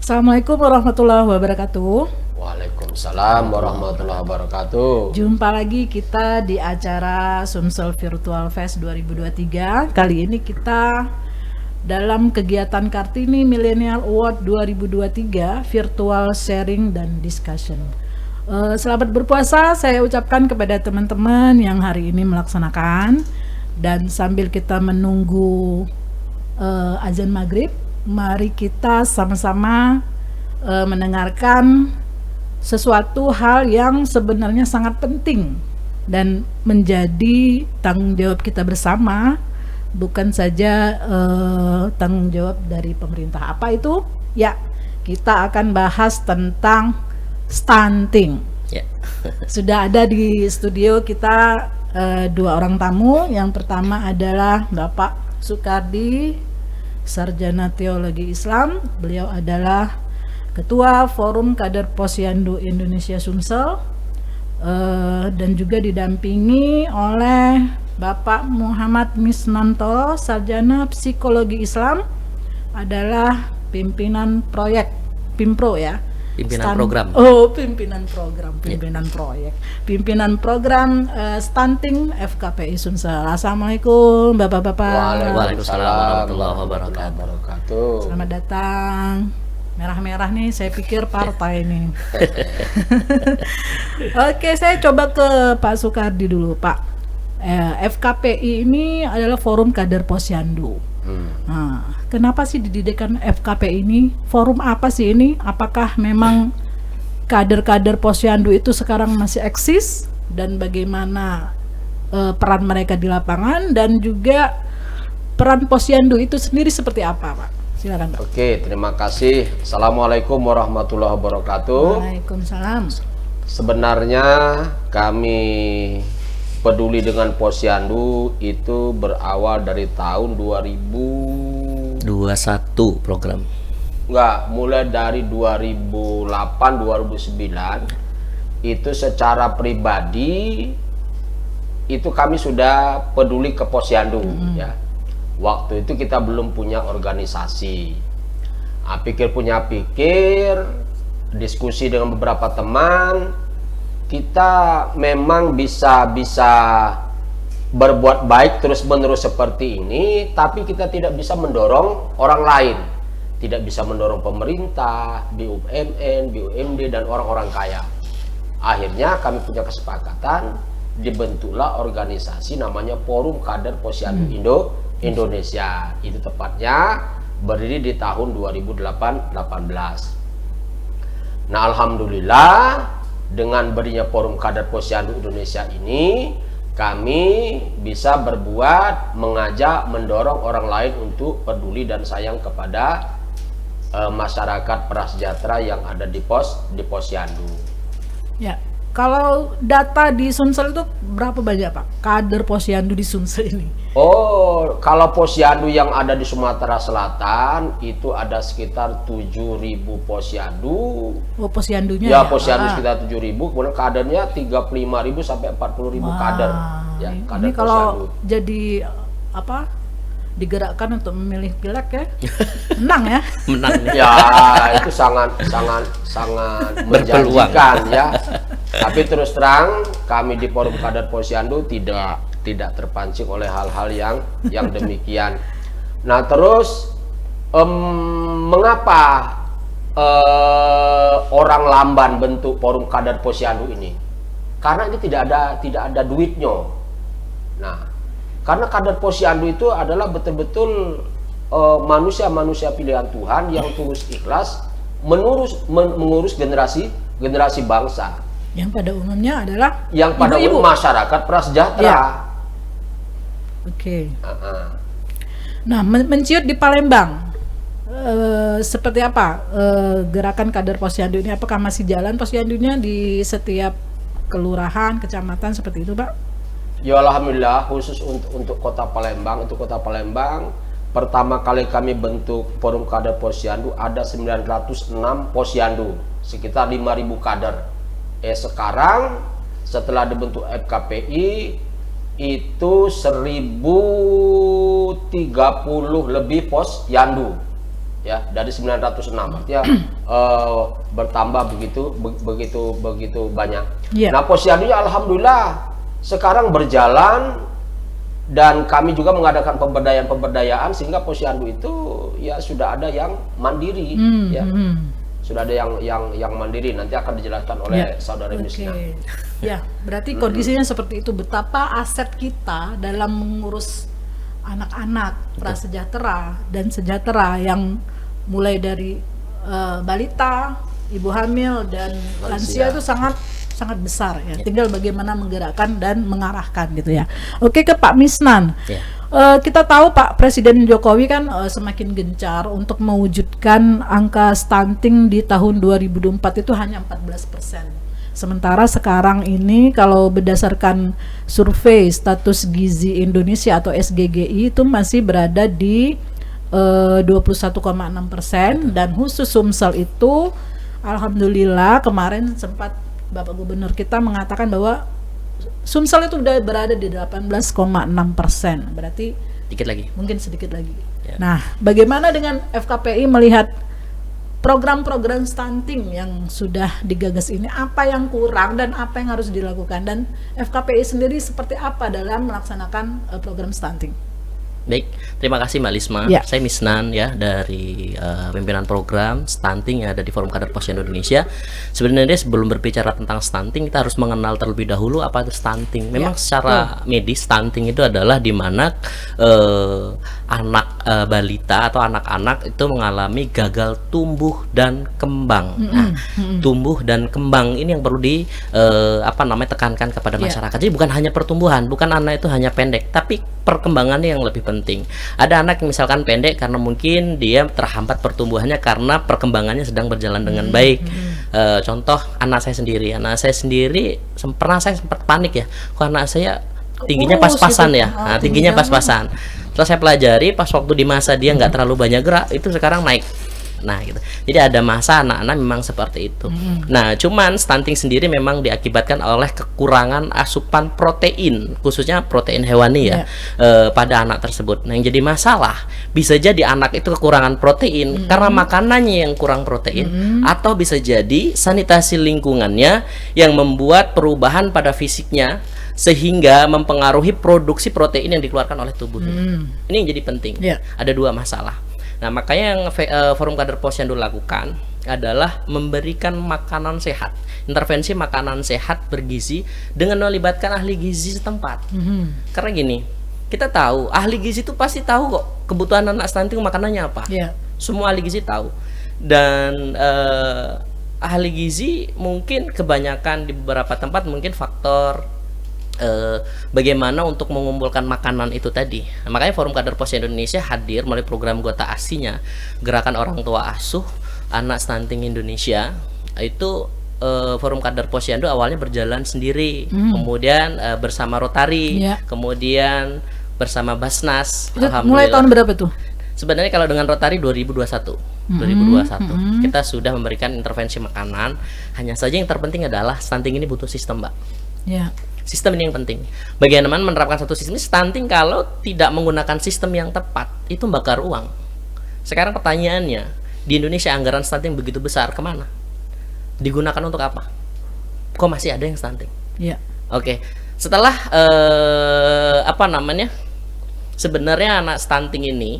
Assalamualaikum warahmatullahi wabarakatuh. Waalaikumsalam warahmatullahi wabarakatuh. Jumpa lagi kita di acara Sumsel Virtual Fest 2023. Kali ini kita dalam kegiatan Kartini Millennial Award 2023 Virtual Sharing dan Discussion. Selamat berpuasa saya ucapkan kepada teman-teman yang hari ini melaksanakan. Dan sambil kita menunggu azan maghrib, mari kita sama-sama mendengarkan sesuatu hal yang sebenarnya sangat penting dan menjadi tanggung jawab kita bersama, bukan saja tanggung jawab dari pemerintah. Apa itu? Ya, kita akan bahas tentang stunting. Ya. Sudah ada di studio kita dua orang tamu. Yang pertama adalah Bapak Sukardi, Sarjana Teologi Islam. Beliau adalah Ketua Forum Kader Posyandu Indonesia Sumsel, dan juga didampingi oleh Bapak Muhammad Misnanto, Sarjana Psikologi Islam, adalah pimpinan proyek Pimpro ya. Program. Oh, pimpinan proyek. Pimpinan program stunting FKPI Sumsel. Assalamualaikum Bapak-bapak. Waalaikumsalam warahmatullahi wabarakatuh. Selamat datang. Merah-merah nih, saya pikir partai nih. Oke, saya coba ke Pak Sukardi dulu, Pak. FKPI ini adalah Forum Kader Posyandu. Nah, kenapa sih didirikan FKPI ini? Forum apa sih ini? Apakah memang kader-kader Posyandu itu sekarang masih eksis? Dan bagaimana peran mereka di lapangan? Dan juga peran Posyandu itu sendiri seperti apa, Pak? Silakan, Pak. Oke, terima kasih. Assalamualaikum warahmatullahi wabarakatuh. Waalaikumsalam. Sebenarnya kami peduli dengan Posyandu itu berawal dari tahun 2021 program. Mulai dari 2008-2009 itu secara pribadi itu kami sudah peduli ke Posyandu ya. Waktu itu kita belum punya organisasi. Pikir diskusi dengan beberapa teman, kita memang bisa berbuat baik terus-menerus seperti ini, tapi kita tidak bisa mendorong orang lain, tidak bisa mendorong pemerintah, BUMN, BUMD, dan orang-orang kaya. Akhirnya kami punya kesepakatan, dibentuklah organisasi namanya Forum Kader Posyandu Indonesia. Itu tepatnya berdiri di tahun 2018. Nah, alhamdulillah dengan berdirinya Forum Kader Posyandu Indonesia ini, kami bisa berbuat, mengajak, mendorong orang lain untuk peduli dan sayang kepada masyarakat prasejahtera yang ada di Posyandu. Ya, kalau data di Sumsel itu berapa banyak, Pak, kader Posyandu di Sumsel ini? Oh, kalau Posyandu yang ada di Sumatera Selatan itu ada sekitar 7.000 Posyandu. Oh, Posyandunya ya? Posyandu sekitar 7.000, kemudian kadernya 35.000 sampai 40.000 kader. Ya, kader ini kalau Posyandu. Jadi apa? Digerakkan untuk memilih pilek ya? Menang ya? Menang. Ya, itu sangat menjanjikan ya. Tapi terus terang kami di Forum Kader Posyandu tidak terpancing oleh hal-hal yang demikian. Nah, terus mengapa orang lamban bentuk Forum Kader Posyandu ini? Karena ini tidak ada duitnya. Nah, karena kader Posyandu itu adalah betul-betul manusia-manusia pilihan Tuhan yang tulus ikhlas mengurus generasi bangsa. Yang pada umumnya adalah ibu-ibu masyarakat prasejahtera. Ya. Oke. Nah, menciut di Palembang, seperti apa gerakan kader Posyandu ini? Apakah masih jalan Posyandunya di setiap kelurahan, kecamatan seperti itu, Pak? Ya, alhamdulillah, khusus untuk Kota Palembang, pertama kali kami bentuk Forum Kader Posyandu ada 906 Posyandu, sekitar 5.000 kader. Sekarang setelah dibentuk FKPI itu 1030 lebih Posyandu. ya, dari 906 artinya bertambah begitu banyak. Iya. Nah, posyandu alhamdulillah sekarang berjalan, dan kami juga mengadakan pemberdayaan sehingga posyandu itu ya sudah ada yang mandiri, ya. Sudah ada yang mandiri, nanti akan dijelaskan oleh saudara Misna. Ya, berarti kondisinya seperti itu. Betapa aset kita dalam mengurus anak-anak prasejahtera dan sejahtera yang mulai dari balita, ibu hamil dan lansia itu sangat besar ya. Tinggal bagaimana menggerakkan dan mengarahkan gitu ya. Oke, ke Pak Misnan. Kita tahu Pak Presiden Jokowi kan semakin gencar untuk mewujudkan angka stunting di tahun 2024 itu hanya 14%. Sementara sekarang ini kalau berdasarkan survei status gizi Indonesia atau SGGI itu masih berada di 21,6%, dan khusus Sumsel itu alhamdulillah kemarin sempat Bapak Gubernur kita mengatakan bahwa Sumsel itu sudah berada di 18,6%, berarti dikit lagi. Mungkin sedikit lagi. Nah, bagaimana dengan FKPI melihat program-program stunting yang sudah digagas ini? Apa yang kurang dan apa yang harus dilakukan? Dan FKPI sendiri seperti apa dalam melaksanakan program stunting? Baik, terima kasih Mbak Lisma. Saya Misnan ya, dari pimpinan program stunting yang ada di Forum Kader Posyandu Indonesia. Sebenarnya sebelum berbicara tentang stunting, kita harus mengenal terlebih dahulu apa itu stunting. Memang secara medis stunting itu adalah di mana anak balita atau anak-anak itu mengalami gagal tumbuh dan kembang. Nah, tumbuh dan kembang ini yang perlu tekankan kepada masyarakat. Jadi bukan hanya pertumbuhan, bukan anak itu hanya pendek, tapi perkembangannya yang lebih penting. Ada anak yang misalkan pendek karena mungkin dia terhambat pertumbuhannya karena perkembangannya sedang berjalan dengan baik. Contoh anak saya sendiri pernah saya sempat panik ya, kok anak saya tingginya pas-pasan gitu. Tingginya pas-pasan. Setelah saya pelajari, pas waktu di masa dia nggak terlalu banyak gerak, itu sekarang naik. Nah gitu. Jadi ada masa anak-anak memang seperti itu. Nah, cuman stunting sendiri memang diakibatkan oleh kekurangan asupan protein, khususnya protein hewani ya, pada anak tersebut. Nah, yang jadi masalah bisa jadi anak itu kekurangan protein karena makanannya yang kurang protein, atau bisa jadi sanitasi lingkungannya yang membuat perubahan pada fisiknya sehingga mempengaruhi produksi protein yang dikeluarkan oleh tubuhnya. Ini yang jadi penting. Ada dua masalah. Nah, makanya yang Forum Kader Posyandu lakukan adalah memberikan makanan sehat, intervensi makanan sehat bergizi dengan melibatkan ahli gizi setempat. Karena gini, kita tahu ahli gizi itu pasti tahu kok kebutuhan anak stunting makanannya apa. Semua ahli gizi tahu. Dan ahli gizi mungkin kebanyakan di beberapa tempat mungkin faktor bagaimana untuk mengumpulkan makanan itu tadi. Nah, makanya Forum Kader Posyandu Indonesia hadir melalui program Gota Asinya, Gerakan Orang Tua Asuh Anak Stunting Indonesia. Itu Forum Kader Posyandu awalnya berjalan sendiri, kemudian bersama Rotary, kemudian bersama Basnas. Mulai tahun berapa tuh? Sebenarnya kalau dengan Rotary 2021 kita sudah memberikan intervensi makanan. Hanya saja yang terpenting adalah stunting ini butuh sistem, Mbak. Sistem ini yang penting. Bagaimana menerapkan satu sistem stunting kalau tidak menggunakan sistem yang tepat, itu bakar uang. Sekarang pertanyaannya, di Indonesia anggaran stunting begitu besar, kemana? Digunakan untuk apa? Kok masih ada yang stunting? Oke. Setelah sebenarnya anak stunting ini,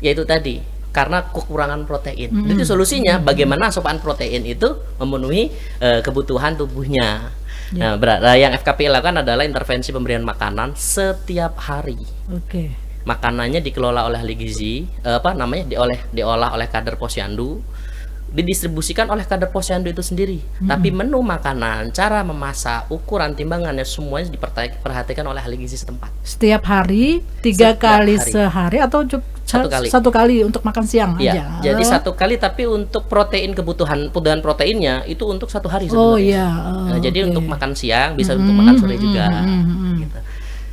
yaitu tadi karena kekurangan protein. Jadi solusinya bagaimana asupan protein itu memenuhi kebutuhan tubuhnya. Nah, yang FKPI lakukan adalah intervensi pemberian makanan setiap hari. Makanannya dikelola oleh ahli gizi, diolah oleh kader posyandu, didistribusikan oleh kader posyandu itu sendiri. Tapi menu makanan, cara memasak, ukuran timbangannya semuanya diperhatikan oleh ahli gizi setempat. Setiap hari, 3 kali sehari atau satu kali untuk makan siang aja. Jadi 1 kali, tapi untuk kebutuhan proteinnya itu untuk 1 hari sebenarnya. Nah, jadi untuk makan siang bisa untuk makan sore juga. Gitu.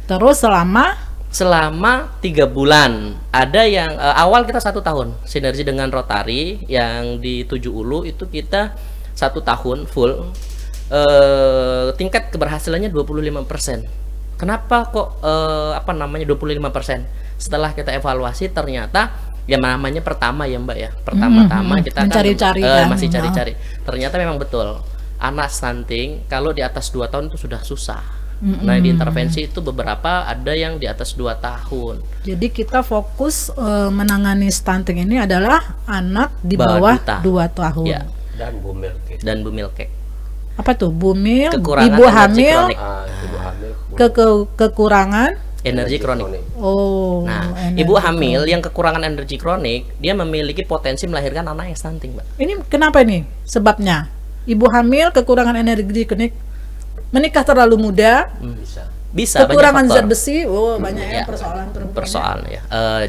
Terus selama 3 bulan. Ada yang awal kita 1 tahun sinergi dengan Rotary yang di 7 Ulu, itu kita 1 tahun full. Tingkat keberhasilannya 25%. Kenapa kok 25%? Setelah kita evaluasi ternyata Ya namanya pertama ya Mbak ya. Pertama-tama kita mencari-cari kan kan. masih cari-cari. Ternyata memang betul. Anak stunting kalau di atas 2 tahun itu sudah susah. Nah, di intervensi itu beberapa ada yang di atas 2 tahun. Jadi kita fokus menangani stunting ini adalah anak di bawah 2 tahun. Ya. Dan bumil cake. Dan bumil cake. Apa tuh? Bumil, Kekurangan ibu energi hamil, kronik. Ibu hamil. kekurangan. Energi kronik. Oh. Nah, energi ibu hamil yang kekurangan energi kronik, dia memiliki potensi melahirkan anak yang stunting, Mbak. Ini kenapa nih sebabnya? Ibu hamil kekurangan energi kronik, menikah terlalu muda, Bisa kekurangan banyak zat faktor. besi, banyak ya Ya, persoalan perempuan. Persoalan ya.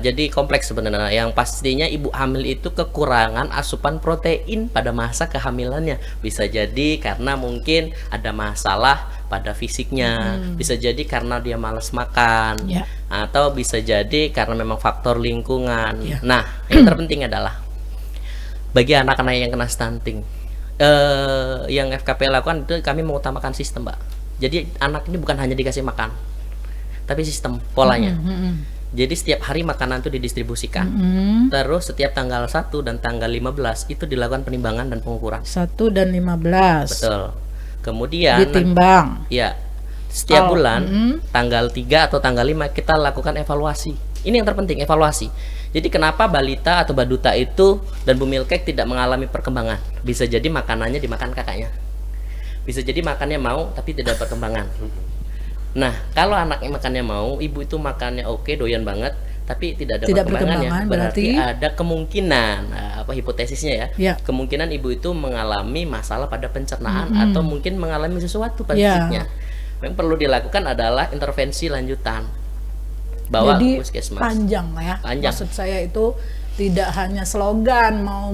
Jadi kompleks sebenarnya. Yang pastinya ibu hamil itu kekurangan asupan protein pada masa kehamilannya. Bisa jadi karena mungkin ada masalah pada fisiknya, bisa jadi karena dia malas makan, Ya. atau bisa jadi karena memang faktor lingkungan. Ya. Nah, yang terpenting adalah bagi anak-anak yang kena stunting, yang FKP lakukan itu kami mengutamakan sistem, Mbak. Jadi anak ini bukan hanya dikasih makan, tapi sistem polanya. Jadi setiap hari makanan itu didistribusikan. Terus setiap tanggal 1 dan tanggal 15 itu dilakukan penimbangan dan pengukuran. 1 dan 15. Betul. Kemudian Ditimbang. ya, setiap Oh, bulan tanggal 3 atau tanggal 5 kita lakukan evaluasi. Ini yang terpenting, evaluasi. Jadi kenapa balita atau baduta itu dan bumil cake tidak mengalami perkembangan? Bisa jadi makanannya dimakan kakaknya. Bisa jadi makannya mau tapi tidak perkembangan. Nah, kalau anaknya makannya mau, ibu itu makannya oke, doyan banget, tapi tidak ada Tidak perkembangannya. perkembangan, Berarti berarti ada kemungkinan, apa hipotesisnya ya? Ya. Kemungkinan ibu itu mengalami masalah pada pencernaan atau mungkin mengalami sesuatu pada Ya. fisiknya. Yang perlu dilakukan adalah intervensi lanjutan. Bawa Jadi puskesmas. panjang lah ya. Panjang. Maksud saya itu tidak hanya slogan mau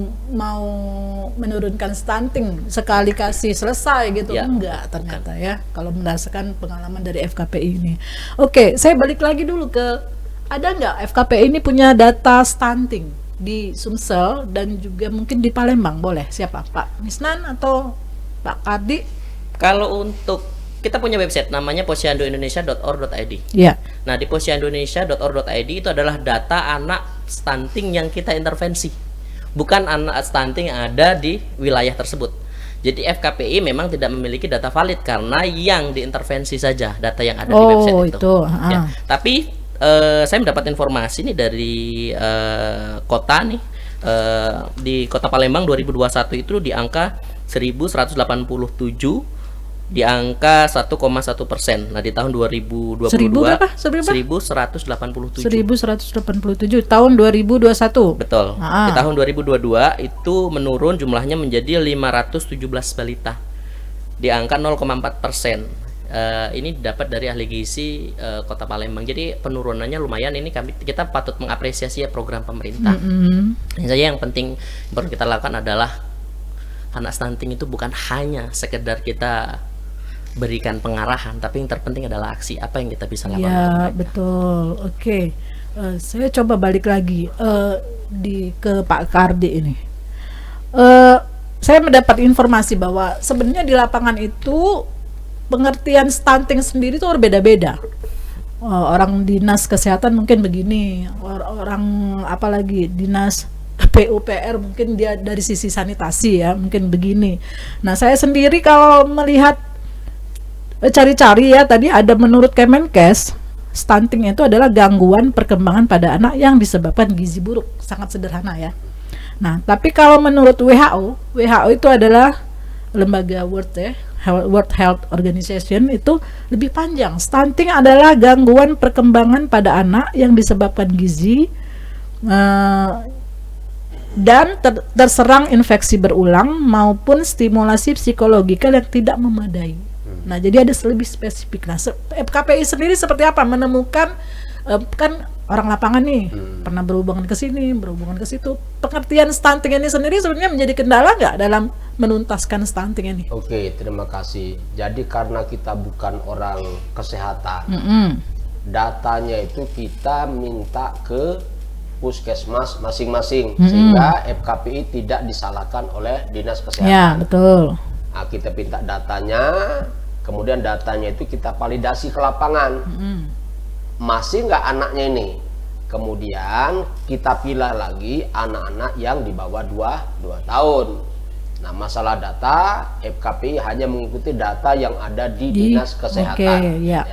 menurunkan stunting sekali kasih selesai gitu, Ya, enggak ternyata ya kalau berdasarkan pengalaman dari FKPI ini. Oke, saya balik lagi dulu ke, ada nggak FKPI ini punya data stunting di Sumsel dan juga mungkin di Palembang? Boleh, siapa, Pak Misnan atau Pak Kardi? Kalau untuk kita punya website namanya posyandoindonesia.org.id. Ya. Nah, di posyandoindonesia.org.id itu adalah data anak stunting yang kita intervensi. Bukan anak stunting yang ada di wilayah tersebut. Jadi FKPI memang tidak memiliki data valid karena yang diintervensi saja data yang ada di website itu. Ya. Tapi saya mendapat informasi nih dari kota nih, di Kota Palembang 2021 itu di angka 1187, di angka 1,1%. Nah, di tahun 2022 1187. 1187 tahun 2021. Betul. Di tahun 2022 itu menurun jumlahnya menjadi 517 balita. Di angka 0,4%. Ini dapat dari ahli gizi Kota Palembang. Jadi penurunannya lumayan. Ini kita patut mengapresiasi ya program pemerintah. Yang penting perlu kita lakukan adalah anak stunting itu bukan hanya sekedar kita berikan pengarahan, tapi yang terpenting adalah aksi apa yang kita bisa lakukan. Ya, betul. Oke. Saya coba balik lagi ke Pak Kardi ini. Saya mendapat informasi bahwa sebenarnya di lapangan itu pengertian stunting sendiri itu berbeda-beda. Orang dinas kesehatan mungkin begini, orang apalagi dinas PUPR mungkin dia dari sisi sanitasi ya, mungkin begini. Nah, saya sendiri kalau melihat cari-cari ya, tadi ada menurut Kemenkes, stunting itu adalah gangguan perkembangan pada anak yang disebabkan gizi buruk. Sangat sederhana ya. Nah, tapi kalau menurut WHO itu adalah lembaga World Health Organization, itu lebih panjang. Stunting adalah gangguan perkembangan pada anak yang disebabkan gizi dan terserang infeksi berulang maupun stimulasi psikologikal yang tidak memadai. Nah, jadi ada lebih spesifik. Nah, FKPI sendiri seperti apa menemukan, kan orang lapangan nih pernah berhubungan ke sini, berhubungan ke situ. Pengertian stunting ini sendiri sebenarnya menjadi kendala nggak dalam menuntaskan stunting ini? Oke, terima kasih. Jadi karena kita bukan orang kesehatan, datanya itu kita minta ke puskesmas masing-masing, sehingga FKPI tidak disalahkan oleh dinas kesehatan. Ya, betul. Nah, kita minta datanya, kemudian datanya itu kita validasi ke lapangan. Masih nggak anaknya ini? Kemudian kita pilih lagi anak-anak yang di bawah 2 tahun. Nah, masalah data, FKPI hanya mengikuti data yang ada di Dinas Kesehatan. ya.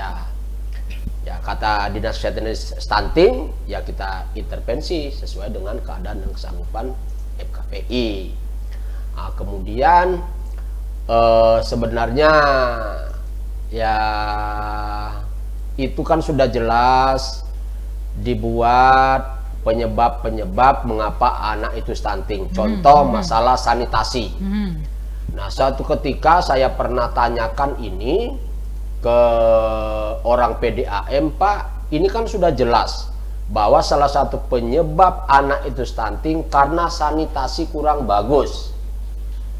Ya, kata Dinas Kesehatan stunting, ya kita intervensi sesuai dengan keadaan dan kesanggupan FKPI. Nah, kemudian sebenarnya ya itu kan sudah jelas dibuat penyebab-penyebab mengapa anak itu stunting. Contoh masalah sanitasi. Nah, suatu ketika saya pernah tanyakan ini ke orang PDAM, Pak, ini kan sudah jelas bahwa salah satu penyebab anak itu stunting karena sanitasi kurang bagus.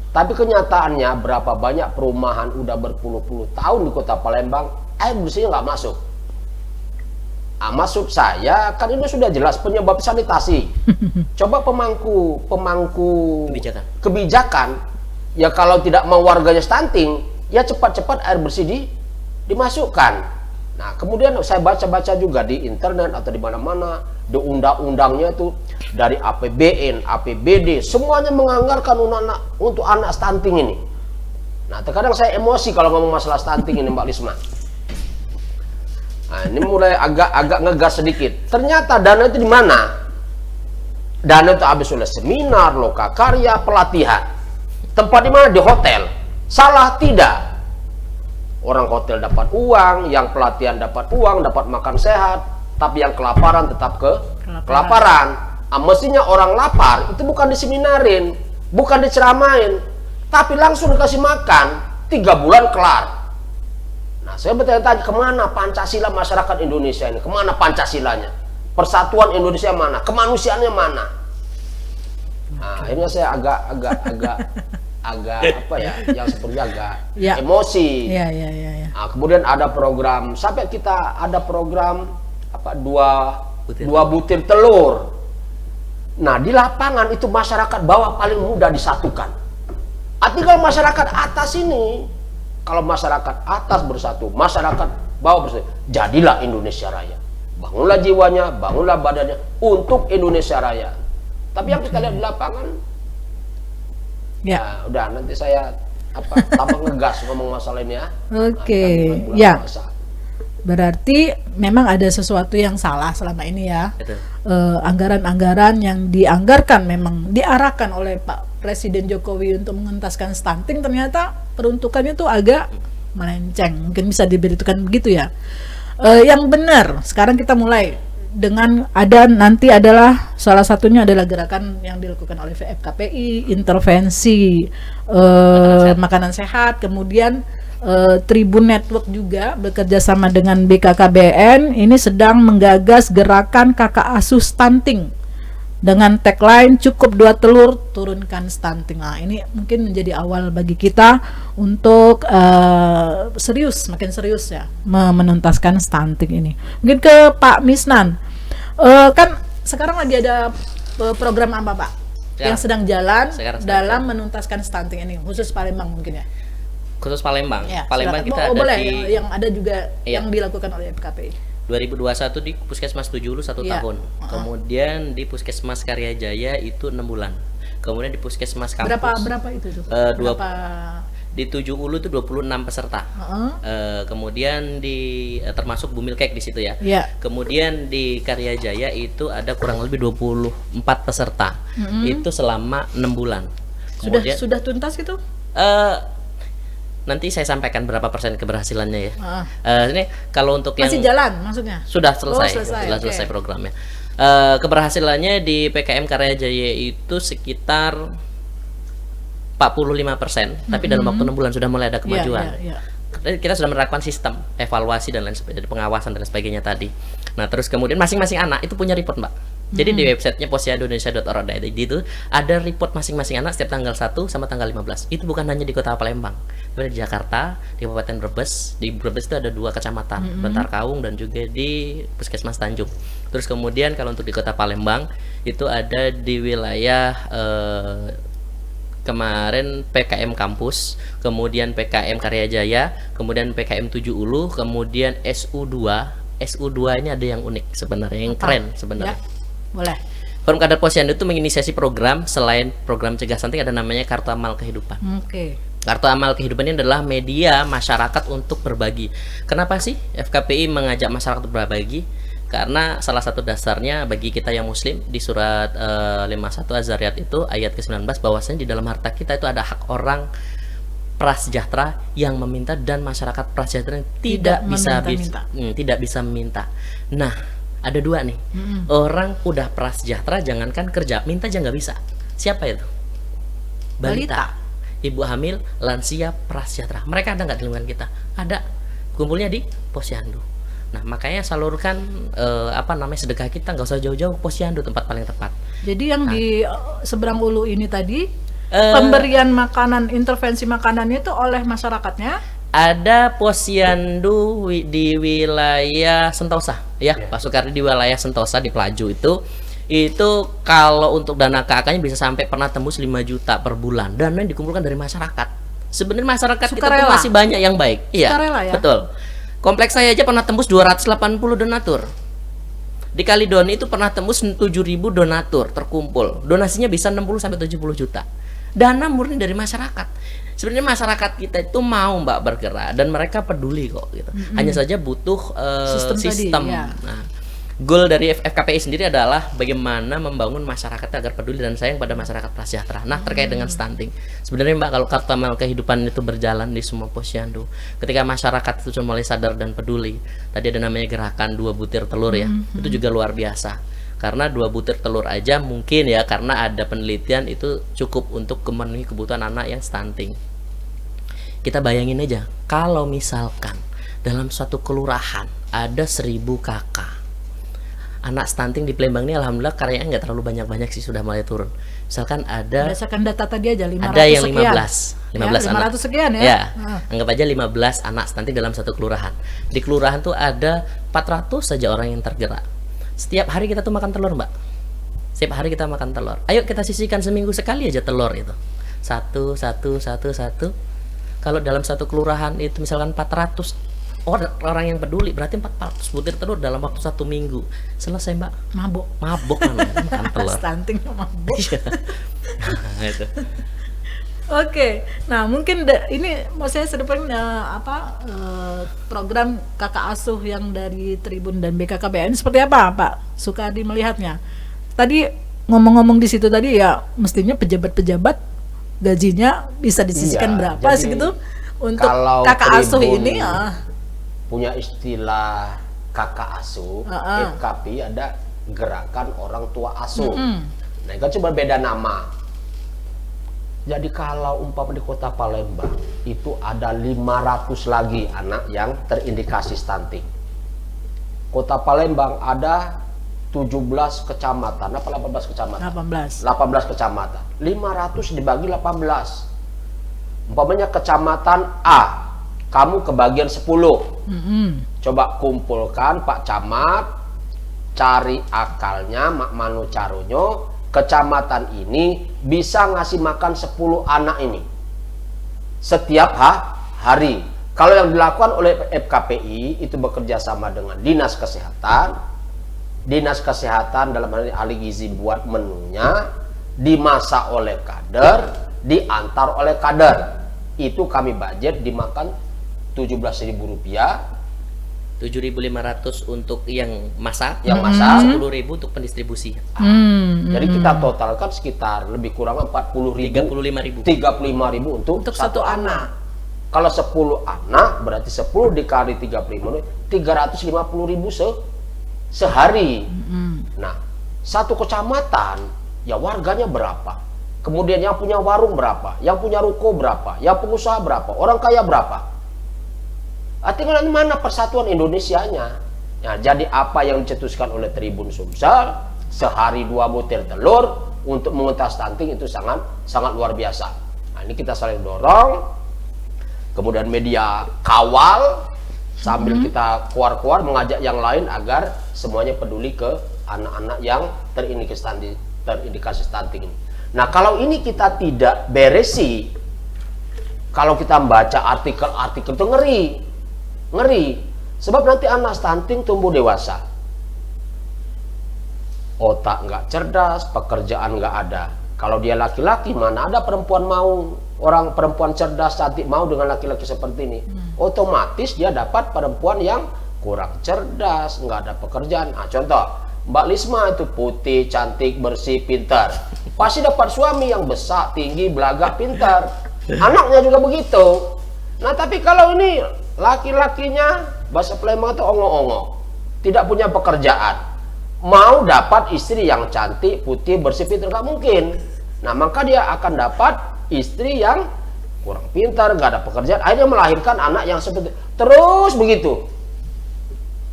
Tapi kenyataannya berapa banyak perumahan udah berpuluh-puluh tahun di Kota Palembang, air bersihnya nggak masuk. Maksud saya kan ini sudah jelas penyebab sanitasi. Coba pemangku kebijakan ya, kalau tidak mau warganya stunting, ya cepat-cepat air bersih dimasukkan. Nah, kemudian saya baca-baca juga di internet atau di mana-mana, di undang-undangnya itu dari APBN, APBD, semuanya menganggarkan untuk anak stunting ini. Nah, terkadang saya emosi kalau ngomong masalah stunting ini, Mbak Lisma. Nah, ini mulai agak ngegas sedikit. Ternyata dana itu di mana? Dana itu habis oleh seminar, lokakarya, pelatihan. Tempat di mana? Di hotel. Salah tidak? Orang hotel dapat uang, yang pelatihan dapat uang, dapat makan sehat, tapi yang kelaparan tetap kelaparan. Mestinya orang lapar itu bukan diseminarin, bukan diceramain, tapi langsung dikasih makan, 3 bulan kelar. Nah, saya bertanya-tanya, kemana Pancasila masyarakat Indonesia ini? Kemana Pancasilanya? Persatuan Indonesia mana? Kemanusiaannya mana? Nah, akhirnya saya agak apa ya, yang seperti agak emosi. Nah, kemudian ada program, sampai kita ada program apa, dua butir telur. Nah, di lapangan itu masyarakat bawah paling mudah disatukan. Tinggal masyarakat atas ini, kalau masyarakat atas bersatu, masyarakat bawah bersatu, jadilah Indonesia Raya. Bangunlah jiwanya, bangunlah badannya untuk Indonesia Raya. Tapi yang kita lihat di lapangan, ya udah, nanti saya tambah ngegas ngomong masalah ini ya. Ya. Berarti memang ada sesuatu yang salah selama ini ya. Anggaran-anggaran yang dianggarkan memang diarahkan oleh Pak Presiden Jokowi untuk mengentaskan stunting, ternyata peruntukannya tuh agak melenceng. Mungkin bisa diberitakan begitu ya. Yang benar, sekarang kita mulai dengan nanti adalah salah satunya adalah gerakan yang dilakukan oleh FKPI, intervensi makanan sehat, kemudian Tribun Network juga bekerja sama dengan BKKBN ini sedang menggagas gerakan kakak asuh stunting dengan tagline cukup 2 telur turunkan stunting. Nah, ini mungkin menjadi awal bagi kita untuk makin serius ya menuntaskan stunting ini. Mungkin ke Pak Misnan, kan sekarang lagi ada program apa Pak yang sedang jalan dalam menuntaskan stunting ini, khusus Palembang mungkin ya? Khusus Palembang. Ya, Palembang kita ada boleh, di yang ada juga yang dilakukan oleh FKPI. 2021 di Puskesmas 7 Ulu 1 tahun. Kemudian di Puskesmas Karya Jaya itu 6 bulan. Kemudian di Puskesmas Kampus. Berapa itu tuh? Di 7 Ulu itu 26 peserta. Kemudian termasuk Bumil Cake di situ ya. Kemudian di Karya Jaya itu ada kurang lebih 24 peserta. Itu selama 6 bulan. Kemudian, Sudah tuntas itu? Nanti saya sampaikan berapa persen keberhasilannya ya. Ini kalau untuk masih yang jalan maksudnya? Sudah selesai programnya. Keberhasilannya di PKM Karya Jaya itu sekitar 45%, tapi dalam waktu 6 bulan sudah mulai ada kemajuan. Kita sudah menerapkan sistem evaluasi dan lain sebagainya, pengawasan dan sebagainya tadi. Nah, terus kemudian masing-masing anak itu punya report, Mbak. Jadi di websitenya posyandonesia.org itu ada report masing-masing anak setiap tanggal 1 sama tanggal 15. Itu bukan hanya di Kota Palembang, tapi di Jakarta, di Kabupaten Brebes. Di Brebes itu ada 2 kecamatan, Bantar Kaung dan juga di Puskesmas Tanjung. Terus kemudian kalau untuk di Kota Palembang itu ada di wilayah kemarin PKM Kampus, kemudian PKM Karya Jaya, kemudian PKM 7 Ulu, kemudian SU2 SU2 ini ada yang unik sebenarnya, yang Apa? keren Ya, sebenarnya. boleh. Forum Kadar Posyandu itu menginisiasi program, selain program cegah stunting ada namanya Kartu Amal Kehidupan. Oke. Kartu Amal Kehidupan ini adalah media masyarakat untuk berbagi. Kenapa sih FKPI mengajak masyarakat untuk berbagi? Karena salah satu dasarnya bagi kita yang muslim di surat 51 Az-Zariyat itu ayat ke-19 bahwasanya di dalam harta kita itu ada hak orang prasejahtera yang meminta dan masyarakat prasejahtera yang tidak bisa meminta. Nah, ada dua nih. Orang udah prasejahtera jangankan kerja, minta aja nggak bisa. Siapa itu? Balita. Ibu hamil, lansia, prasejahtera. Mereka ada nggak di lingkungan kita? Ada. Kumpulnya di Posyandu. Nah, makanya salurkan sedekah kita nggak usah jauh-jauh, Posyandu tempat paling tepat. Jadi yang di seberang Ulu ini tadi pemberian makanan, intervensi makanannya itu oleh masyarakatnya. Ada Posyandu di wilayah Sentosa, ya, Pak Sukardi di wilayah Sentosa di Pelaju itu kalau untuk dana KK-nya bisa sampai pernah tembus 5 juta per bulan. Dana yang dikumpulkan dari masyarakat. Sebenarnya masyarakat kita tuh masih banyak yang baik. Iya, Sukarela, ya? Betul. Kompleks saya aja pernah tembus 280 donatur. Di Kalidoni itu pernah tembus 7.000 donatur terkumpul. Donasinya bisa 60 sampai 70 juta. Dana murni dari masyarakat. Sebenarnya masyarakat kita itu mau Mbak bergerak dan mereka peduli kok gitu. Hanya saja butuh sistem. Tadi, ya. Nah, goal dari FKPI sendiri adalah bagaimana membangun masyarakat agar peduli dan sayang pada masyarakat prasejahtera. Nah, terkait dengan stunting. Sebenarnya Mbak, kalau Kartu Amal Kehidupan itu berjalan di semua posyandu, ketika masyarakat itu sudah mulai sadar dan peduli, tadi ada namanya gerakan 2 butir telur ya. Itu juga luar biasa. Karena 2 butir telur aja mungkin ya, karena ada penelitian itu cukup untuk memenuhi kebutuhan anak yang stunting. Kita bayangin aja, kalau misalkan dalam suatu kelurahan ada 1000 kakak, anak stunting di Palembang ini alhamdulillah karyanya nggak terlalu banyak sih, sudah mulai turun. Misalkan ada Berdasarkan data tadi aja 500 ada yang sekian. 15 ya, anak. 500 sekian ya. Ya, anggap aja 15 anak stunting dalam satu kelurahan. Di kelurahan tuh ada 400 saja orang yang tergerak. Setiap hari kita tuh makan telur, Mbak. Setiap hari kita makan telur. Ayo kita sisihkan seminggu sekali aja telur itu. Satu. Kalau dalam satu kelurahan itu misalkan 400 orang yang peduli, berarti 400 butir telur dalam waktu 1 minggu. Selesai, Mbak. Mabuk kan makan telur. Stunting mabuk. Nah, itu. Oke, nah mungkin ini maksudnya sedepan program kakak asuh yang dari Tribun dan BKKBN seperti apa Pak Sukardi melihatnya? Tadi ngomong-ngomong di situ tadi ya, mestinya pejabat-pejabat gajinya bisa disisihkan berapa sih gitu untuk kakak asuh ini? Punya istilah kakak asuh, FKPI ada gerakan orang tua asuh. Nah, kan cuma beda nama. Jadi kalau umpama di Kota Palembang itu ada 500 lagi anak yang terindikasi stunting. Kota Palembang ada 17 kecamatan, apa 18 kecamatan? 18 kecamatan. 500 dibagi 18. Umpamanya kecamatan A, kamu kebagian 10. Coba kumpulkan Pak Camat, cari akalnya, Mak Manu Carunyo, kecamatan ini bisa ngasih makan 10 anak ini setiap hari. Kalau yang dilakukan oleh FKPI itu bekerja sama dengan Dinas Kesehatan. Dinas Kesehatan dalam hal ini ahli gizi buat menunya, dimasak oleh kader, diantar oleh kader. Itu kami budget dimakan Rp17.000, 7.500 untuk yang masak, 10.000 untuk pendistribusi. Jadi kita totalkan sekitar lebih kurang 35.000 untuk satu anak. Kalau 10 anak berarti 10 dikali 35, 350.000 sehari. Nah, satu kecamatan ya warganya berapa? Kemudian yang punya warung berapa? Yang punya ruko berapa? Yang pengusaha berapa? Orang kaya berapa? Artinya mana persatuan Indonesianya? Nah, jadi apa yang dicetuskan oleh Tribun Sumsel, sehari 2 butir telur untuk mengentas stunting itu sangat luar biasa. Nah, ini kita saling dorong, kemudian media kawal, sambil kita keluar mengajak yang lain agar semuanya peduli ke anak-anak yang terindikasi stunting ini. Nah, kalau ini kita tidak beresi, kalau kita membaca artikel-artikel itu ngeri. Sebab nanti anak stunting tumbuh dewasa, otak nggak cerdas, pekerjaan nggak ada. Kalau dia laki-laki, mana ada perempuan mau, orang perempuan cerdas, cantik mau dengan laki-laki seperti ini. Otomatis dia dapat perempuan yang kurang cerdas, nggak ada pekerjaan. Nah, contoh, Mbak Lisma itu putih, cantik, bersih, pintar. Pasti dapat suami yang besar, tinggi, belagak, pintar. Anaknya juga begitu. Nah, tapi kalau ini laki-lakinya, bahasa Palembang itu ongo-ongo, tidak punya pekerjaan, mau dapat istri yang cantik, putih, bersih, pintar, nggak mungkin. Nah, maka dia akan dapat istri yang kurang pintar, nggak ada pekerjaan, akhirnya melahirkan anak yang seperti terus begitu.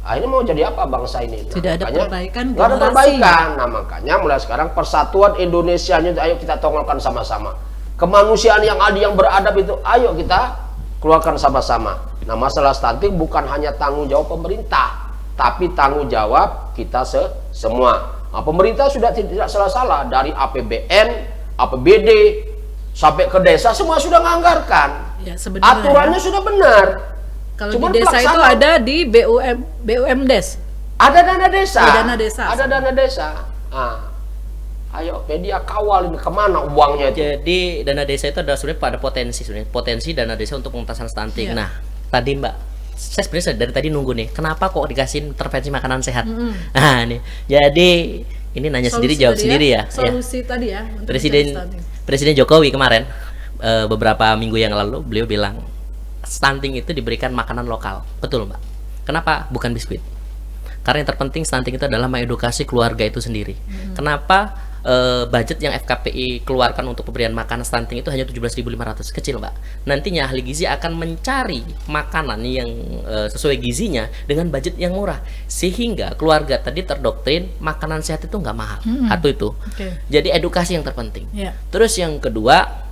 Akhirnya mau jadi apa bangsa ini? Nah, Tidak ada perbaikan nggak ada generasi. perbaikan. Nah, makanya mulai sekarang persatuan Indonesianya, ayo kita tongolkan sama-sama. Kemanusiaan yang adil, yang beradab itu, ayo kita keluarkan sama-sama. Nah, masalah stunting bukan hanya tanggung jawab pemerintah, tapi tanggung jawab kita semua. Nah, pemerintah sudah tidak salah-salah, dari APBN, APBD, sampai ke desa semua sudah menganggarkan. Ya, sebenarnya aturannya sudah benar. kalau Cuman di desa itu pelaksanaan- ada di BUMDes. ada dana desa. Di dana desa. Ada dana desa. Nah, ayo media kawal ini kemana uangnya itu. Jadi dana desa itu adalah sebenarnya pada potensi dana desa untuk pengentasan stunting. Iya. Nah, tadi Mbak, saya sebenarnya dari tadi nunggu nih, kenapa kok dikasih intervensi makanan sehat? Nah, nih, jadi ini nanya sendiri Solusi jawab tadi sendiri ya. Solusi tadi ya. untuk Presiden stunting. Presiden Jokowi kemarin beberapa minggu yang lalu beliau bilang stunting itu diberikan makanan lokal. Betul, Mbak. Kenapa? Bukan biskuit. Karena yang terpenting stunting itu adalah mengedukasi keluarga itu sendiri. Kenapa budget yang FKPI keluarkan untuk pemberian makanan stunting itu hanya 17.500, kecil, Mbak. Nantinya ahli gizi akan mencari makanan yang sesuai gizinya dengan budget yang murah, sehingga keluarga tadi terdoktrin makanan sehat itu nggak mahal. Satu itu. Oke. Jadi edukasi yang terpenting. Ya. Terus yang kedua,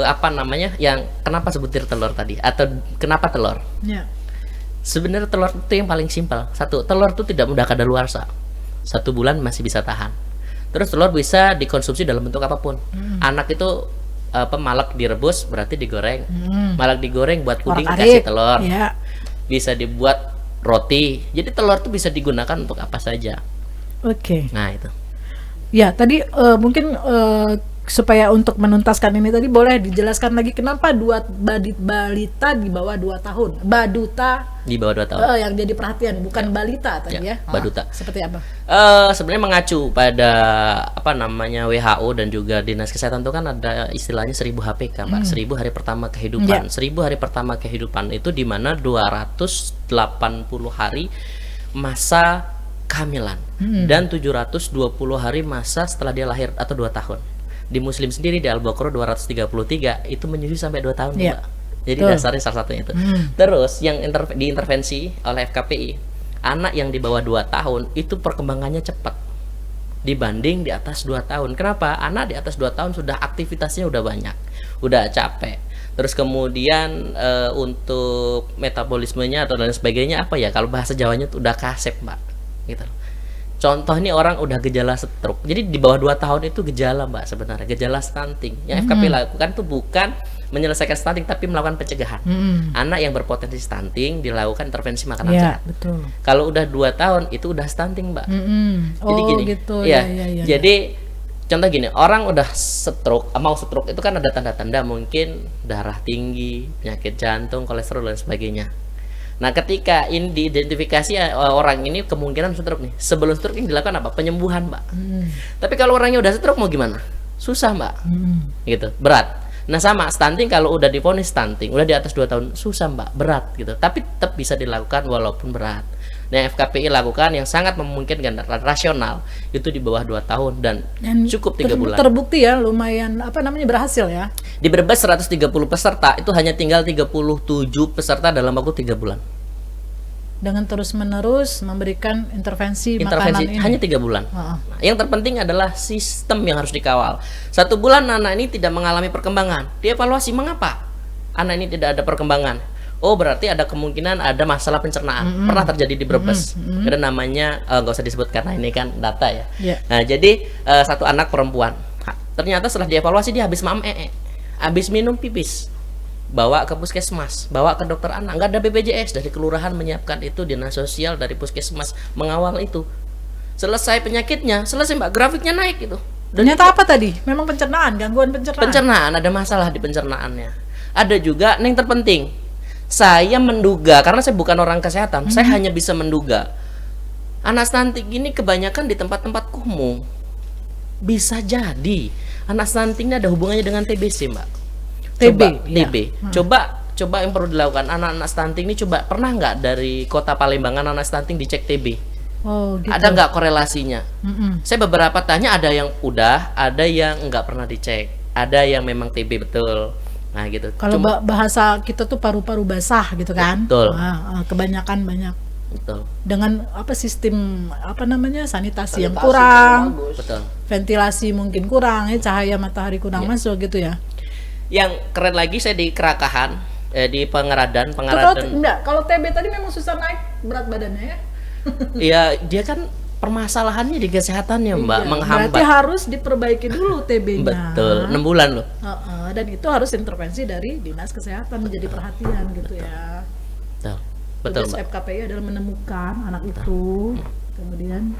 apa namanya, yang kenapa sebutir telur tadi, atau kenapa telur? Ya. Sebenarnya telur itu yang paling simpel. Satu, telur itu tidak mudah kadaluarsa. 1 bulan masih bisa tahan. Terus telur bisa dikonsumsi dalam bentuk apapun. Anak itu malak direbus berarti digoreng. Malak digoreng buat puding Warak-arik. kasih telur. Ya. Bisa dibuat roti. Jadi telur itu bisa digunakan untuk apa saja. Oke. Nah, itu. Ya, tadi mungkin supaya untuk menuntaskan ini tadi boleh dijelaskan lagi kenapa balita di bawah 2 tahun, baduta Di bawah 2 tahun. yang jadi perhatian, bukan balita tadi Ya, ya. baduta. Seperti apa? Sebenarnya mengacu pada apa namanya WHO dan juga Dinas Kesehatan itu kan ada istilahnya 1000 HPK, Mbak. 1000 hari pertama kehidupan. 1000 hari pertama kehidupan itu di mana 280 hari masa kehamilan dan 720 hari masa setelah dia lahir atau 2 tahun. Di Muslim sendiri di Al-Baqarah 233 itu menyusui sampai 2 tahun, Iya. Mbak. Jadi Betul. dasarnya salah satunya itu. Terus yang diintervensi oleh FKPI, anak yang di bawah 2 tahun itu perkembangannya cepat dibanding di atas 2 tahun. Kenapa? Anak di atas 2 tahun sudah aktivitasnya udah banyak, udah capek. Terus kemudian untuk metabolismenya atau dan sebagainya apa ya? Kalau bahasa Jawanya tuh udah kasep, Mbak. Gitu. Contoh ini orang udah gejala stroke. Jadi di bawah 2 tahun itu gejala, Mbak, sebenarnya gejala stunting. Yang FKP lakukan tuh bukan menyelesaikan stunting tapi melakukan pencegahan. Anak yang berpotensi stunting dilakukan intervensi makanan Ya, sehat. betul. Kalau udah 2 tahun itu udah stunting, Mbak. Jadi Oh, gini. gitu. Ya, Ya. jadi contoh gini, orang udah stroke, mau stroke itu kan ada tanda-tanda mungkin darah tinggi, penyakit jantung, kolesterol dan sebagainya. Nah, ketika ini diidentifikasi orang ini kemungkinan stroke nih. Sebelum stroke ini dilakukan apa? Penyembuhan, Mbak. Tapi kalau orangnya udah stroke mau gimana? Susah, Mbak. Gitu, berat. Nah, sama stunting kalau udah divonis stunting, udah di atas 2 tahun, susah, Mbak, berat gitu. Tapi tetap bisa dilakukan walaupun berat. Nah, yang FKPI lakukan yang sangat memungkinkan dan rasional itu di bawah 2 tahun dan cukup 3 bulan. Terbukti ya, lumayan berhasil ya. Di Brebes 130 peserta itu hanya tinggal 37 peserta dalam waktu 3 bulan. Dengan terus-menerus memberikan intervensi Intervensi makanan ini. hanya 3 bulan. Nah, yang terpenting adalah sistem yang harus dikawal. 1 bulan anak ini tidak mengalami perkembangan. Dievaluasi mengapa anak ini tidak ada perkembangan. Oh, berarti ada kemungkinan ada masalah pencernaan. Pernah terjadi di Brebes. Ada namanya nggak usah disebut karena ini kan data ya. Yeah. Nah, jadi satu anak perempuan. Ternyata setelah dievaluasi dia habis habis minum pipis. bawa ke puskesmas, bawa ke dokter anak. Nggak ada BPJS, dari kelurahan menyiapkan itu, dinas sosial dari puskesmas mengawal itu. Selesai penyakitnya, selesai Mbak, grafiknya naik gitu. Dan Ternyata apa tadi? Memang pencernaan, gangguan pencernaan. pencernaan, ada masalah di pencernaannya. Ada juga yang terpenting, saya menduga, karena saya bukan orang kesehatan, saya hanya bisa menduga, anak stunting ini kebanyakan di tempat-tempat kumuh. Bisa jadi anak stunting ini ada hubungannya dengan TBC, Mbak. TB, TB. ya. Coba yang perlu dilakukan, anak-anak stunting ini coba pernah nggak dari kota Palembang anak stunting dicek TB? Oh, gitu. Ada nggak korelasinya? Mm-mm. Saya beberapa tanya, ada yang udah, ada yang nggak pernah dicek, ada yang memang TB betul. Nah gitu. Kalau bahasa kita tuh paru-paru basah gitu kan? Betul. Kebanyakan banyak Betul, dengan apa sistem apa namanya sanitasi yang Sanitasi kurang, kurang bagus. betul. ventilasi mungkin kurang, ya cahaya matahari kurang Iya. masuk gitu ya. Yang keren lagi saya di Kerakahan, di Pengeradan. Kalau TB tadi memang susah naik berat badannya ya. Iya, dia kan permasalahannya di kesehatannya, Mbak, Iya, menghambat. berarti harus diperbaiki dulu TB-nya. Betul, 6 bulan loh. Dan itu harus intervensi dari dinas kesehatan, menjadi perhatian gitu ya. Betul, betul, Tugas Mbak. FKPI adalah menemukan anak itu, kemudian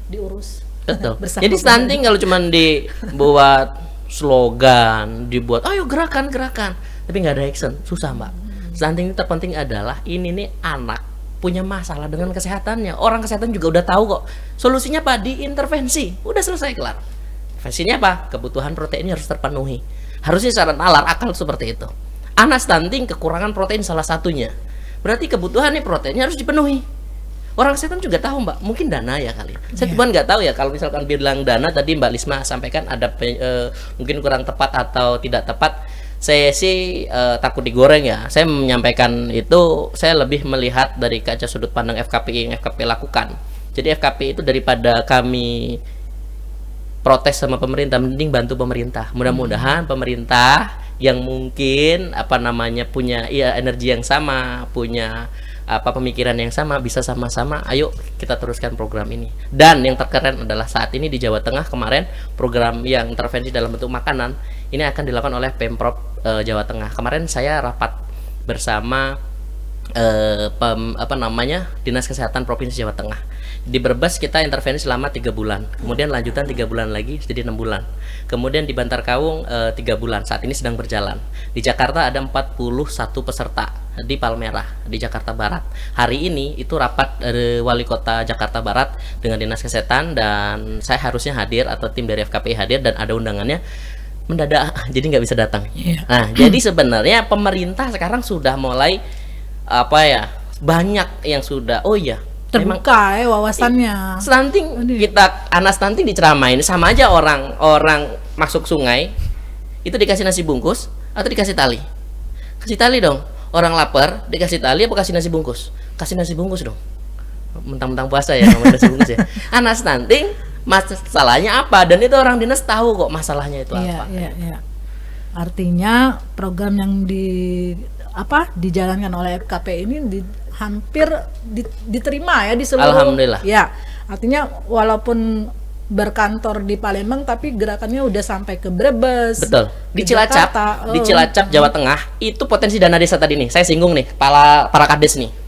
diurus. Betul. Bersama Jadi stunting kalau cuma dibuat slogan, dibuat ayo gerakan, tapi nggak ada action, susah, Mbak. Stunting ini terpenting adalah ini nih anak punya masalah dengan kesehatannya. Orang kesehatan juga udah tahu kok. Solusinya apa? Diintervensi. Udah selesai, kelar. Intervensinya apa? Kebutuhan proteinnya harus terpenuhi. Harusnya secara nalar akal seperti itu. Anak stunting kekurangan protein salah satunya. Berarti kebutuhan nih proteinnya harus dipenuhi. Orang kesehatan juga tahu, Mbak. Mungkin dana ya kali. Saya cuma nggak tahu ya kalau misalkan bilang dana tadi Mbak Lisma sampaikan ada mungkin kurang tepat atau tidak tepat. Saya sih takut digoreng ya. Saya menyampaikan itu, saya lebih melihat dari kaca sudut pandang FKPI yang FKPI lakukan. Jadi FKPI itu daripada kami protes sama pemerintah, mending bantu pemerintah. Mudah-mudahan pemerintah yang mungkin punya energi yang sama, punya pemikiran yang sama, bisa sama-sama ayo kita teruskan program ini. Dan yang terkeren adalah saat ini di Jawa Tengah kemarin program yang intervensi dalam bentuk makanan ini akan dilakukan oleh Pemprov Jawa Tengah. Kemarin saya rapat bersama Dinas Kesehatan Provinsi Jawa Tengah. Di Brebes kita intervensi selama 3 bulan, kemudian lanjutan 3 bulan lagi jadi 6 bulan, kemudian di Bantar Kawung 3 bulan, saat ini sedang berjalan. Di Jakarta ada 41 peserta, di Palmerah di Jakarta Barat. Hari ini itu rapat dari Wali Kota Jakarta Barat dengan Dinas Kesehatan, dan saya harusnya hadir atau tim dari FKPI hadir, dan ada undangannya mendadak jadi nggak bisa datang. Nah, jadi sebenarnya pemerintah sekarang sudah mulai banyak yang sudah Terbuka ya wawasannya. stunting, anak stunting diceramain sama aja orang masuk sungai itu dikasih nasi bungkus atau dikasih tali. Kasih tali dong. Orang lapar dikasih tali apa kasih nasi bungkus? Kasih nasi bungkus dong. Mentang-mentang puasa ya ngomong nasi bungkus ya. Anak stunting masalahnya apa, dan itu orang dinas tahu kok masalahnya itu apa. Iya. Artinya program yang dijalankan oleh FKP ini hampir diterima ya di seluruh. Alhamdulillah. Ya, artinya walaupun berkantor di Palembang tapi gerakannya udah sampai ke Brebes. Betul. Di ke Cilacap, Jakarta. di Cilacap Jawa Tengah itu potensi dana desa tadi nih. Saya singgung nih para kades nih.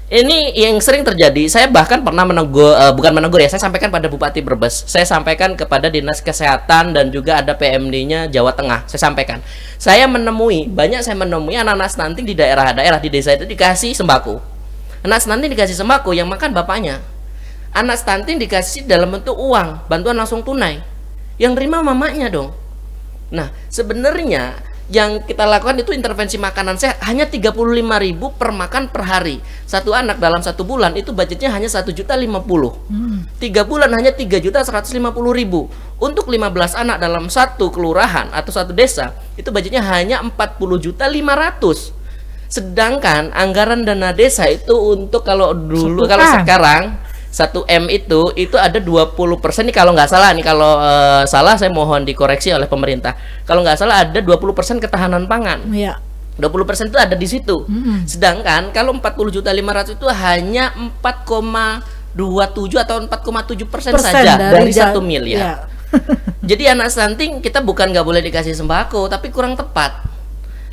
Ini yang sering terjadi. Saya bahkan pernah bukan menegur ya, saya sampaikan pada Bupati Brebes, saya sampaikan kepada Dinas Kesehatan, dan juga ada PMD-nya Jawa Tengah. Saya sampaikan, saya menemui anak-anak stunting di daerah-daerah di desa itu dikasih sembako. Anak stunting dikasih sembako yang makan bapaknya. Anak stunting dikasih dalam bentuk uang, bantuan langsung tunai. Yang terima mamanya dong. Nah, sebenarnya yang kita lakukan itu intervensi makanan sehat hanya 35.000 per makan per hari. Satu anak dalam 1 bulan itu budgetnya hanya 1.050.000. 3 bulan hanya 3.150.000. Untuk 15 anak dalam satu kelurahan atau satu desa itu budgetnya hanya 40.500.000. Sedangkan anggaran dana desa itu untuk kalau sekarang 1M itu ada 20% nih kalau nggak salah nih, kalau salah saya mohon dikoreksi oleh pemerintah. Kalau nggak salah ada 20% ketahanan pangan. Iya. 20% itu ada di situ. Sedangkan kalau 40.500.000 itu hanya 4,27 atau 4,7% saja dari 1 miliar. Iya. Jadi anak stunting kita bukan nggak boleh dikasih sembako, tapi kurang tepat.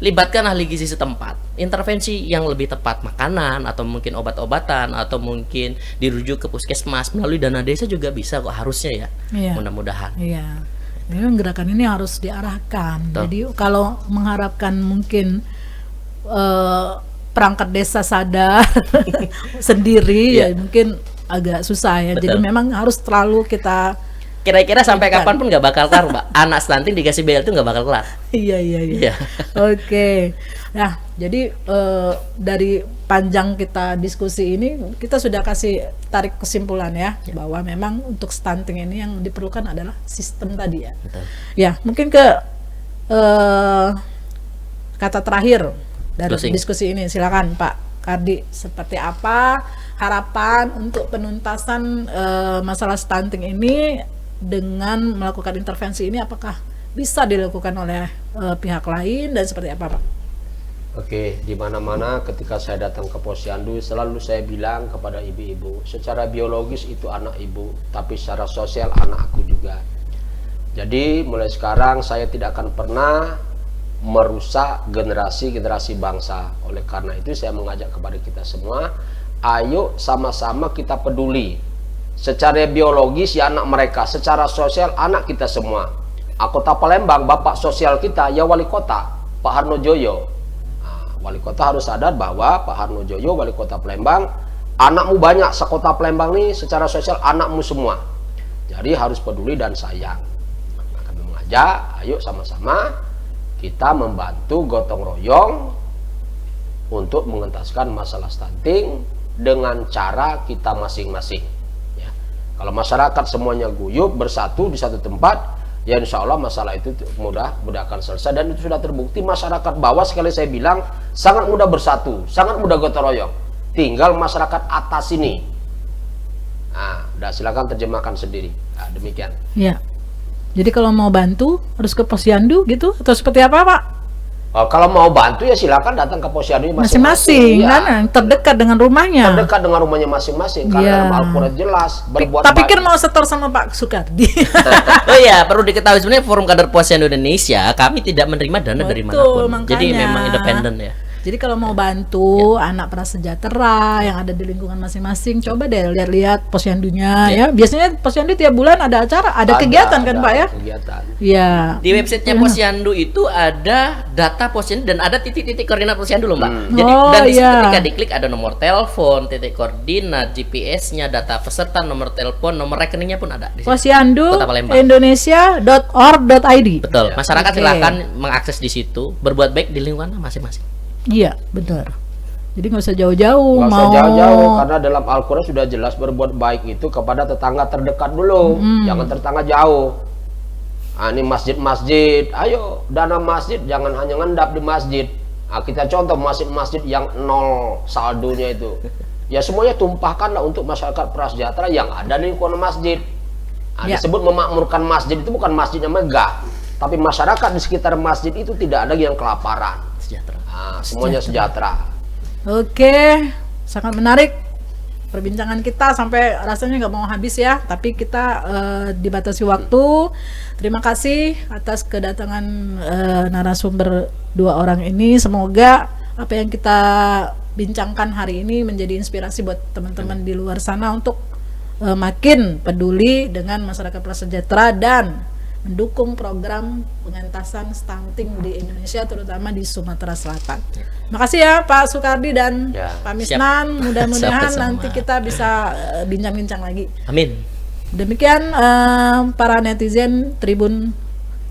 libatkan ahli gizi setempat. Intervensi yang lebih tepat, makanan atau mungkin obat-obatan atau mungkin dirujuk ke puskesmas melalui dana desa juga bisa kok, harusnya ya. Iya. Mudah-mudahan. Iya. Memang gerakan ini harus diarahkan. Betul. Jadi kalau mengharapkan mungkin perangkat desa sadar sendiri Iya. ya mungkin agak susah ya. Jadi Betul. memang harus terlalu kita Kira-kira sampai Bukan. kapanpun nggak bakal kelar, Mbak. Anak stunting dikasih BL itu nggak bakal kelar. iya. Iya. Oke. Nah, jadi dari panjang kita diskusi ini kita sudah kasih tarik kesimpulan ya, bahwa memang untuk stunting ini yang diperlukan adalah sistem tadi ya. Betul. Ya, mungkin ke kata terakhir dari Closing. diskusi ini, silakan Pak Kardi, seperti apa harapan untuk penuntasan masalah stunting ini dengan melakukan intervensi ini, apakah bisa dilakukan oleh pihak lain dan seperti apa Pak? Oke, di mana-mana ketika saya datang ke Posyandu selalu saya bilang kepada ibu-ibu, secara biologis itu anak ibu, tapi secara sosial anak aku juga. Jadi mulai sekarang saya tidak akan pernah merusak generasi-generasi bangsa. Oleh karena itu saya mengajak kepada kita semua, ayo sama-sama kita peduli. Secara biologis ya anak mereka, secara sosial anak kita semua. Kota Palembang, bapak sosial kita ya wali kota, Pak Harno Joyo. Nah, wali kota harus sadar bahwa Pak Harno Joyo, wali kota Palembang, anakmu banyak sekota Palembang nih, secara sosial anakmu semua. Jadi harus peduli dan sayang. Nah, kami mengajak, ayo sama-sama kita membantu gotong royong untuk mengentaskan masalah stunting dengan cara kita masing-masing. Ya. Kalau masyarakat semuanya guyup bersatu di satu tempat, ya insya Allah masalah itu mudah akan selesai, dan itu sudah terbukti masyarakat bawah, sekali saya bilang, sangat mudah bersatu, sangat mudah gotong royong. Tinggal masyarakat atas ini. Nah, udah silakan terjemahkan sendiri. Nah, demikian. Ya. Jadi kalau mau bantu harus ke Posyandu gitu atau seperti apa Pak? Kalau mau bantu ya silakan datang ke Posyandu Masing-masing ya. kan, yang terdekat dengan rumahnya. Terdekat dengan rumahnya masing-masing, karena Iya. dalam Al-Quran jelas berbuat Tak pikir baik. mau setor sama Pak Sukardi. Oh iya, perlu diketahui sebenarnya Forum Kader Posyandu Indonesia kami tidak menerima dana dari Betul, manapun. Jadi makanya. memang independen ya. Jadi kalau mau bantu anak prasejahtera yang ada di lingkungan masing-masing, coba deh lihat-lihat posyandunya ya. Biasanya posyandu tiap bulan ada acara, ada kegiatan kan ada Pak ya? Kegiatan. Iya. Di websitenya Posyandu itu ada data Posyandu dan ada titik-titik koordinat Posyandu loh Mbak. Jadi Oh, dan di situ iya. ketika diklik ada nomor telepon, titik koordinat, GPS-nya, data peserta, nomor telepon, nomor rekeningnya pun ada di situ. Posyandu Kota Palembang. Indonesia.org.id. Betul. Ya. Masyarakat Oke. silakan mengakses di situ, berbuat baik di lingkungan masing-masing. Iya, benar. Jadi nggak usah jauh-jauh. Nggak usah mau jauh-jauh, karena dalam Al-Quran sudah jelas berbuat baik itu kepada tetangga terdekat dulu, jangan tetangga jauh. Ini masjid-masjid, ayo dana masjid jangan hanya ngendap di masjid. Kita contoh masjid-masjid yang nol saldonya itu, ya semuanya tumpahkanlah untuk masyarakat prasejahtera yang ada di lingkungan masjid. Ya. Disebut memakmurkan masjid itu bukan masjidnya megah, tapi masyarakat di sekitar masjid itu tidak ada yang kelaparan. Sejahtera. Semuanya sejahtera. Oke, sangat menarik perbincangan kita, sampai rasanya nggak mau habis ya, tapi kita dibatasi waktu. Terima kasih atas kedatangan narasumber dua orang ini. Semoga apa yang kita bincangkan hari ini menjadi inspirasi buat teman-teman di luar sana untuk makin peduli dengan masyarakat prasejahtera dan mendukung program pengentasan stunting di Indonesia, terutama di Sumatera Selatan. Makasih ya Pak Sukardi dan Ya, Pak Misnan. Mudah-mudahan Sama-sama. nanti kita bisa bincang-bincang lagi. Amin. Demikian para netizen Tribun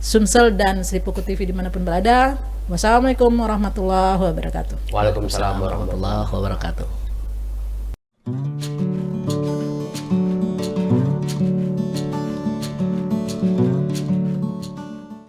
Sumsel dan Seripuku TV dimanapun berada. Wassalamualaikum warahmatullahi wabarakatuh. Waalaikumsalam warahmatullahi wabarakatuh. Warahmatullahi wabarakatuh.